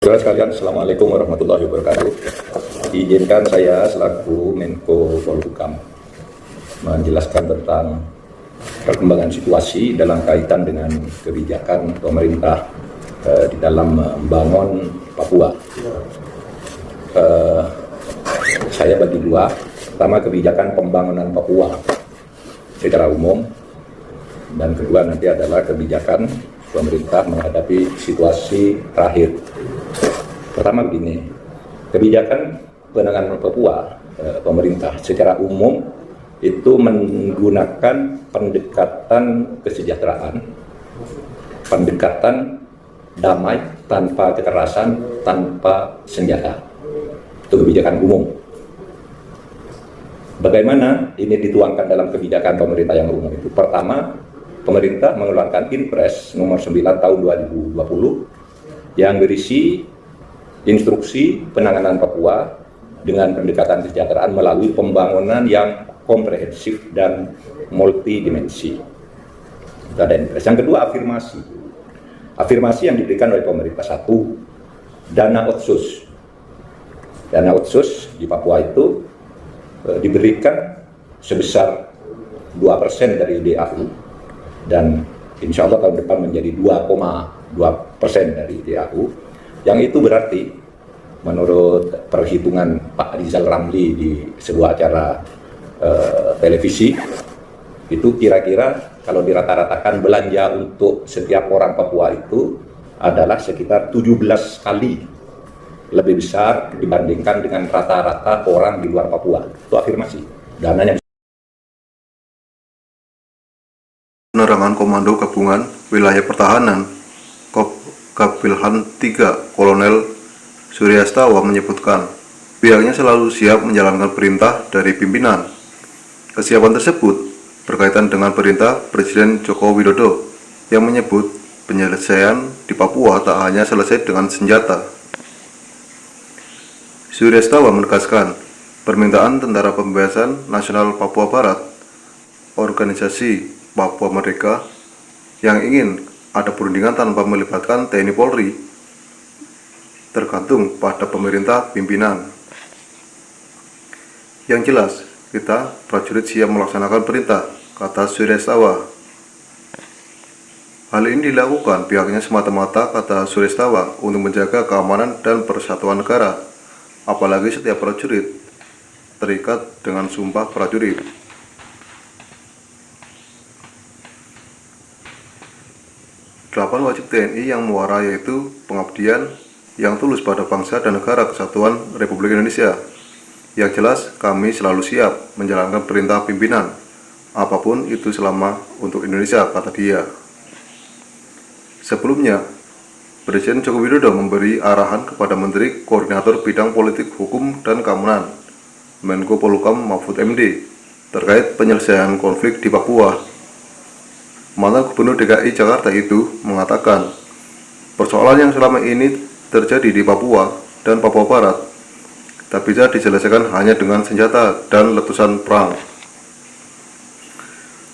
Saudara sekalian, Assalamualaikum warahmatullahi wabarakatuh. Izinkan saya selaku Menko Polhukam menjelaskan tentang perkembangan situasi dalam kaitan dengan kebijakan pemerintah di dalam membangun Papua. Saya bagi dua. Pertama, kebijakan pembangunan Papua secara umum, dan kedua nanti adalah kebijakan pemerintah menghadapi situasi terakhir. Pertama begini, kebijakan penanganan Papua pemerintah secara umum itu menggunakan pendekatan kesejahteraan, pendekatan damai tanpa kekerasan, tanpa senjata. Itu kebijakan umum. Bagaimana ini dituangkan dalam kebijakan pemerintah yang umum itu? Pertama, pemerintah mengeluarkan Inpres nomor 9 tahun 2020 yang berisi instruksi penanganan Papua dengan pendekatan kesejahteraan melalui pembangunan yang komprehensif dan multidimensi. Itu ada Inpres. Yang kedua, afirmasi. Afirmasi yang diberikan oleh pemerintah. Satu, dana otsus. Dana otsus di Papua itu diberikan sebesar 2% dari DAU, dan insya Allah tahun depan menjadi 2,2% dari DAU, yang itu berarti menurut perhitungan Pak Rizal Ramli di sebuah acara televisi, itu kira-kira kalau dirata-ratakan belanja untuk setiap orang Papua itu adalah sekitar 17 kali lebih besar dibandingkan dengan rata-rata orang di luar Papua. Itu afirmasi. Dananya Penerangan Komando Gabungan Wilayah Pertahanan Kapilhan 3 Kolonel Suryastawa menyebutkan pihaknya selalu siap menjalankan perintah dari pimpinan. Kesiapan tersebut berkaitan dengan perintah Presiden Joko Widodo yang menyebut penyelesaian di Papua tak hanya selesai dengan senjata. Suryastawa menegaskan permintaan Tentara Pembebasan Nasional Papua Barat, organisasi Papua Merdeka, yang ingin ada perundingan tanpa melibatkan TNI Polri tergantung pada pemerintah pimpinan. Yang jelas, kita prajurit siap melaksanakan perintah, kata Suryastawa. Hal ini dilakukan pihaknya semata-mata, kata Suryastawa, untuk menjaga keamanan dan persatuan negara, apalagi setiap prajurit terikat dengan sumpah prajurit. Delapan wajib TNI yang muara yaitu pengabdian yang tulus pada bangsa dan negara kesatuan Republik Indonesia. Yang jelas, kami selalu siap menjalankan perintah pimpinan, apapun itu selama untuk Indonesia, kata dia. Sebelumnya, Presiden Joko Widodo memberi arahan kepada Menteri Koordinator Bidang Politik Hukum dan Keamanan, Menko Polhukam Mahfud MD, terkait penyelesaian konflik di Papua. Mantan Gubernur DKI Jakarta itu mengatakan, persoalan yang selama ini terjadi di Papua dan Papua Barat tak bisa diselesaikan hanya dengan senjata dan letusan perang.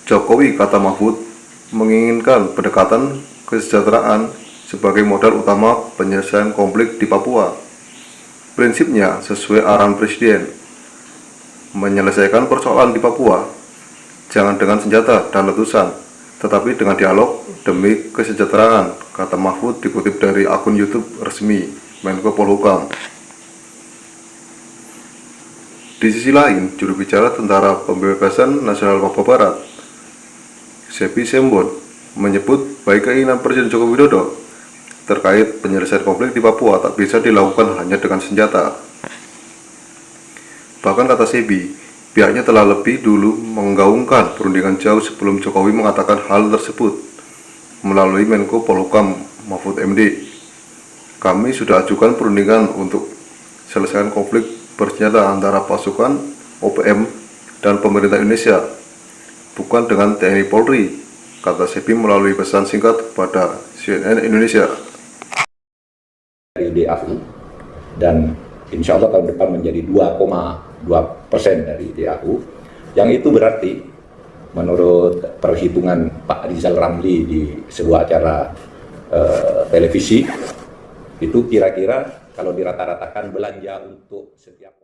Jokowi, kata Mahfud, menginginkan pendekatan kesejahteraan sebagai modal utama penyelesaian konflik di Papua. Prinsipnya sesuai arahan Presiden, menyelesaikan persoalan di Papua jangan dengan senjata dan letusan, tetapi dengan dialog demi kesejahteraan, kata Mahfud dikutip dari akun YouTube resmi Menko Polhukam. Di sisi lain, juru bicara Tentara Pembebasan Nasional Papua Barat, Sepi Sembon, menyebut baik keinginan Presiden Joko Widodo terkait penyelesaian konflik di Papua tak bisa dilakukan hanya dengan senjata. Bahkan, kata Sebi, pihaknya telah lebih dulu menggaungkan perundingan jauh sebelum Jokowi mengatakan hal tersebut melalui Menko Polhukam Mahfud MD. Kami sudah ajukan perundingan untuk selesaikan konflik bersenjata antara pasukan OPM dan pemerintah Indonesia, bukan dengan TNI Polri, kata Sebi melalui pesan singkat kepada CNN Indonesia. Dari DAU, dan insya Allah tahun depan menjadi 2,2% dari DAU, yang itu berarti menurut perhitungan Pak Rizal Ramli di sebuah acara televisi, Itu kira-kira kalau dirata-ratakan belanja untuk setiap